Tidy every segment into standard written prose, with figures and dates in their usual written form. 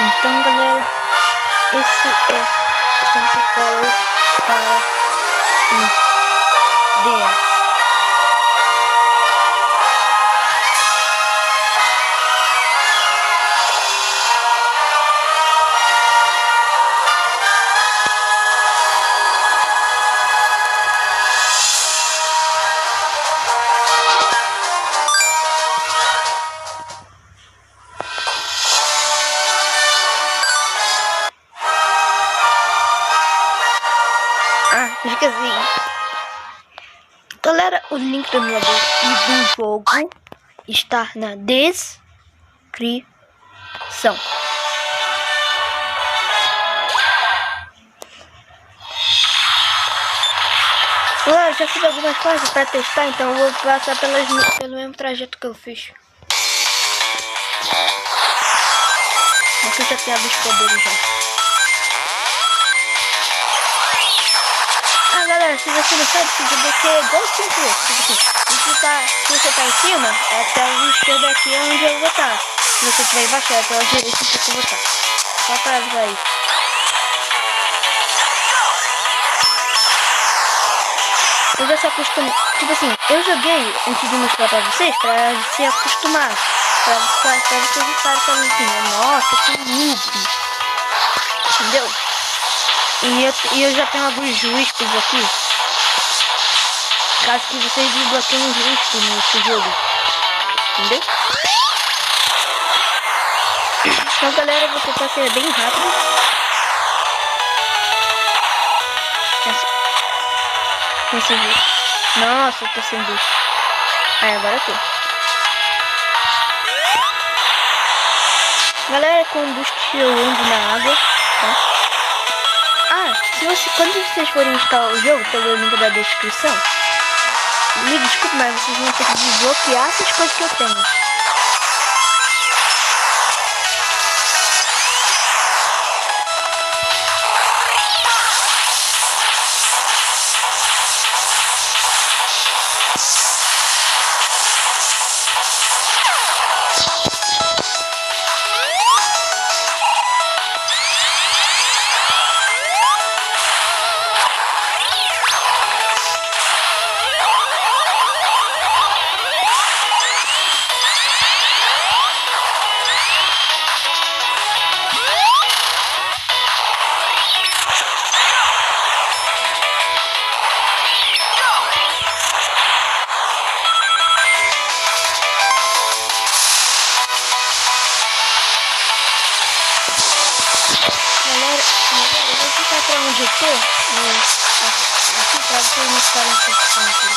Então, galera, esse é o Santa Color para o DS. Esqueci. Galera, o link do emulador e do jogo está na descrição. Galera, já fiz algumas coisas para testar, então eu vou passar pelo mesmo trajeto que eu fiz. Aqui já tem alguns poderes já. Galera, se você não sabe, se você é igual se você tá em cima, é até o esquerdo aqui é onde eu vou estar. Se você estiver embaixo, é até o direito que eu vou estar. Só pra avisar aí. Eu já se acostumo. Tipo assim, eu joguei antes de mostrar pra vocês, pra se acostumar. Pra vocês estarem falando assim, nossa, que noob. Entendeu? E eu já tenho alguns riscos aqui. Caso que vocês desbloqueiem os riscos nesse jogo. Entendeu? Então, galera, eu vou tentar ser bem rápido. Esse risco. Nossa, eu tô sem luz. Agora eu tô. Galera, com boost eu ando na água, tá? Quando vocês forem instalar o jogo, pelo link da descrição, me desculpe, mas vocês vão ter que desbloquear essas coisas que eu tenho. Pra onde eu tô, aqui pra vocês não ficarem pensando aqui.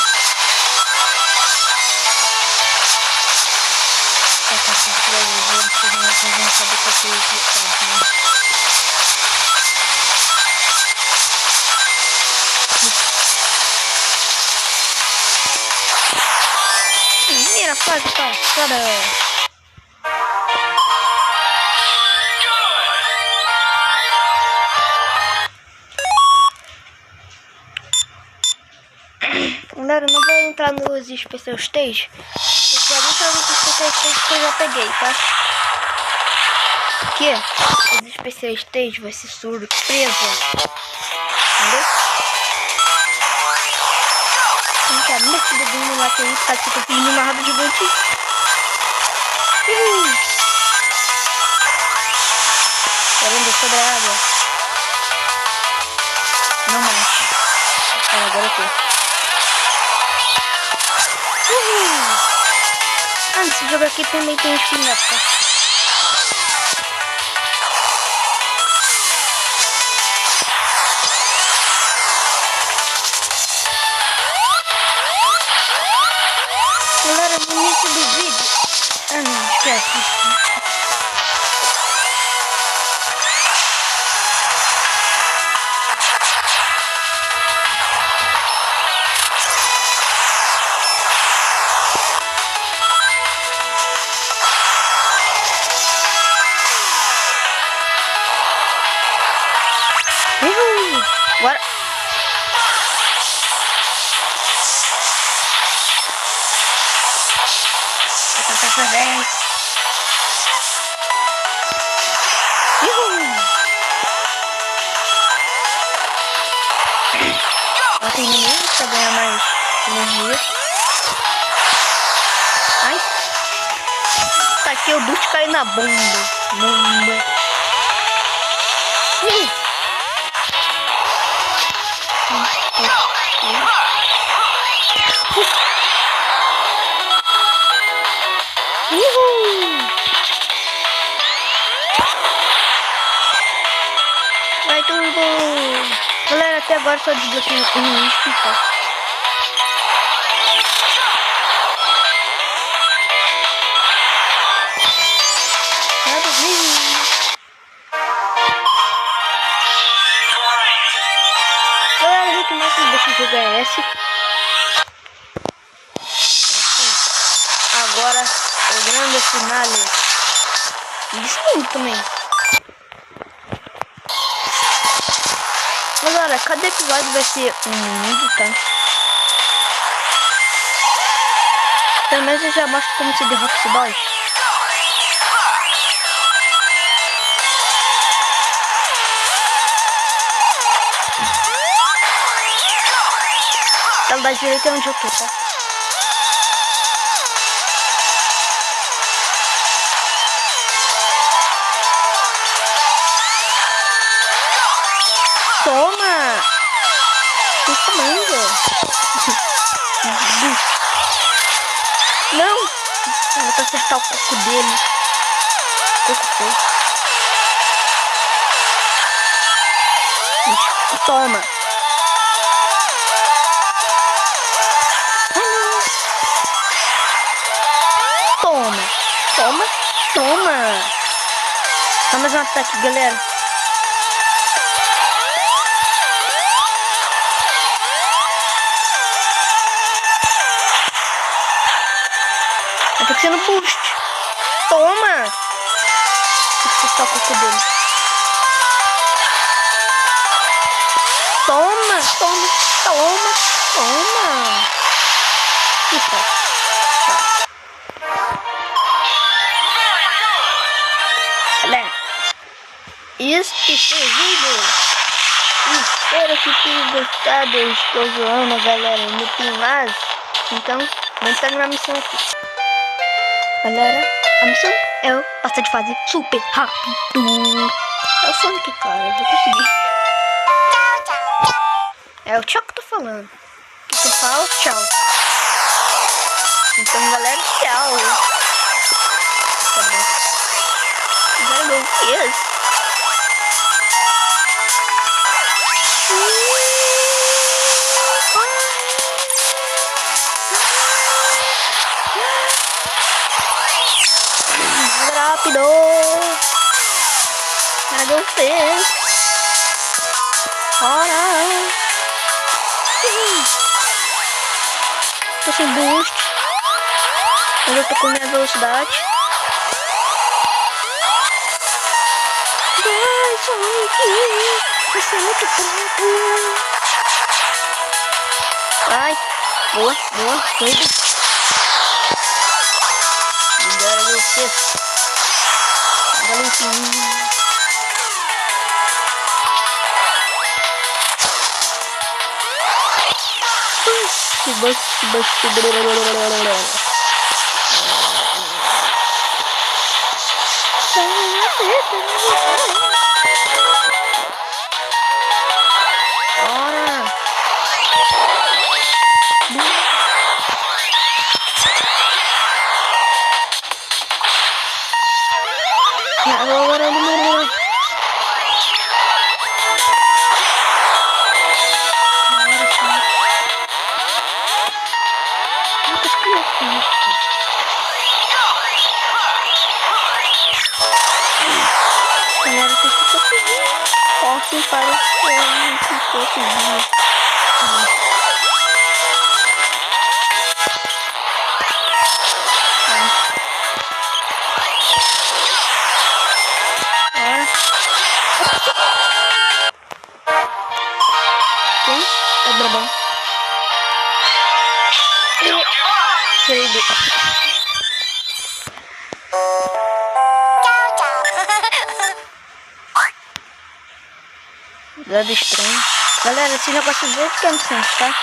Essa censura vocês vão saber que eu fiz isso. Mira, faz, para. Galera, não vou entrar nos Special Stage. Eu quero entrar nos Special Stage que eu já peguei, tá? Porque os Special Stage vai ser surpresa. Entendeu? Não quero muito que bebendo lá que a gente sabe que eu tô filmando uma raba gigante. Querendo sobre a água. Não mais. Agora eu tô. Esse jogo aqui também tem spin-off, tá? Galera, no início do vídeo... não, esquece. Bora! Vou tentar essa vez. pra ganhar mais energia. Ai. Tá aqui o Boost caiu na bomba. Bomba. Vai turbo! Galera, até agora só desbloqueei um isco, tá? Galera, o que mais desse jogo é esse? Agora o grande finale. Isso também. Galera, cada episódio vai ser um mundo, tá? Pelo menos eu já mostro como se derrota esse boss. Ela da direita é onde eu tô, tá? Toma! Que comando! Não! Eu vou acertar o coco dele. Coco foi. Toma! Toma! Toma! Toma! Dá mais um ataque, galera. Tá sendo boost. Toma! Deixa eu testar o coco dele. Toma! Toma! Toma! Toma! Eita. Tá. Galera, este foi o vídeo. Espero que tenham gostado. Eu estou zoando, galera. Não tem mais. Então, vamos terminar a missão aqui. Galera, a missão é eu passar de fase super rápido. É o Sonic, cara, eu vou conseguir. É o tchau que eu tô falando. O que eu falo? Tchau. Então, galera, tchau. Tá bom. Agora eu fiz. Rápido! Cadê o pé? Ora! Tô sem boost. Mas eu tô com minha velocidade. Vai, Sonic! Você é muito fraco! Vai! Boa, boa, coisa! Agora você! Galera, tem que conseguir. Posso para o que conseguir. Quem? É Brabão. Querido. Nada estranho. Galera, esse negócio é cansanço, tá?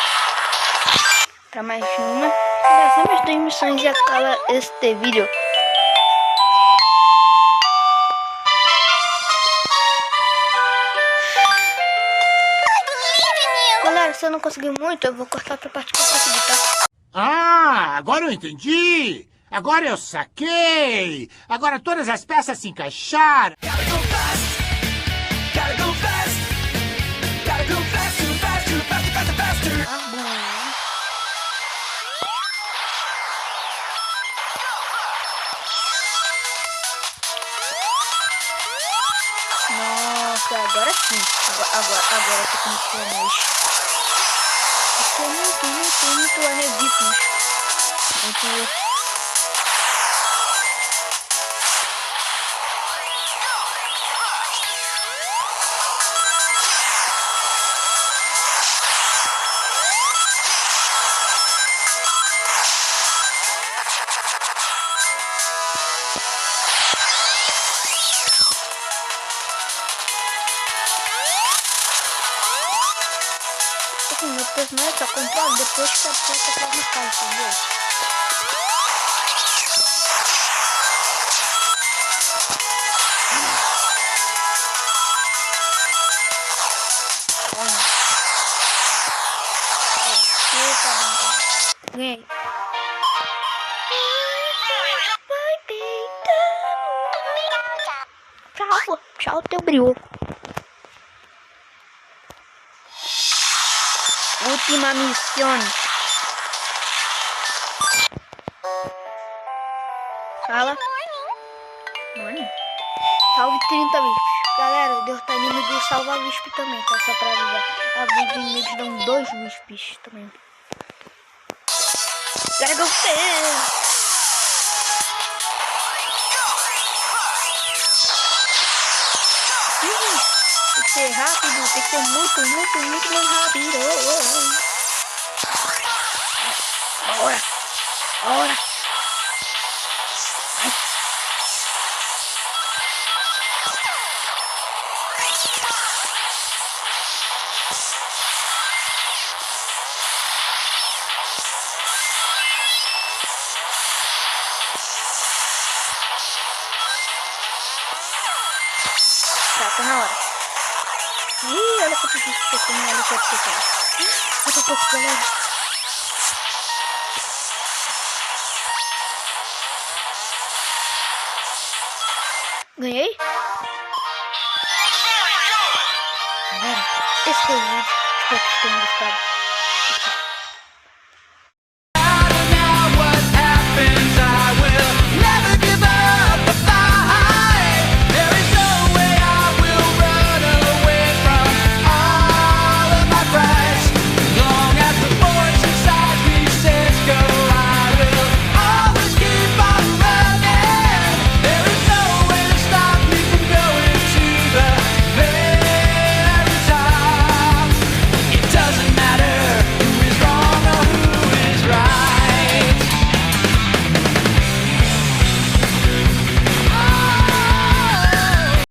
para mais uma. Dessas minhas 2 missões e acaba este vídeo. Galera, se eu não conseguir muito, eu vou cortar pra parte que eu consegui, tá? Ah, agora eu entendi! Agora eu saquei! Agora todas as peças se encaixaram! Ah, bom. Nossa, agora sim. Agora eu tô com muito. Isso é muito nervíssimo. Muito. Assim, meu personagem só controla depois que a peça tá na casa, entendeu? Ganhei. Tchau, tchau, teu brilho. Última missão. Fala. Morning. Salve 30 bispos. Galera, Deus tá inimigo de salvar bispo também, tá? Só pra avisar. Alguns inimigos dão 2 bispos também. Dragon Fest. Tem que ser rápido, tem que ser muito mais rápido. Bora. Tá na hora. Ih, olha quanto bicho que eu tenho ali que é pequeno. Falta pouco, galera. Ganhei? Galera, esse foi o vídeo. Espero que vocês tenham gostado.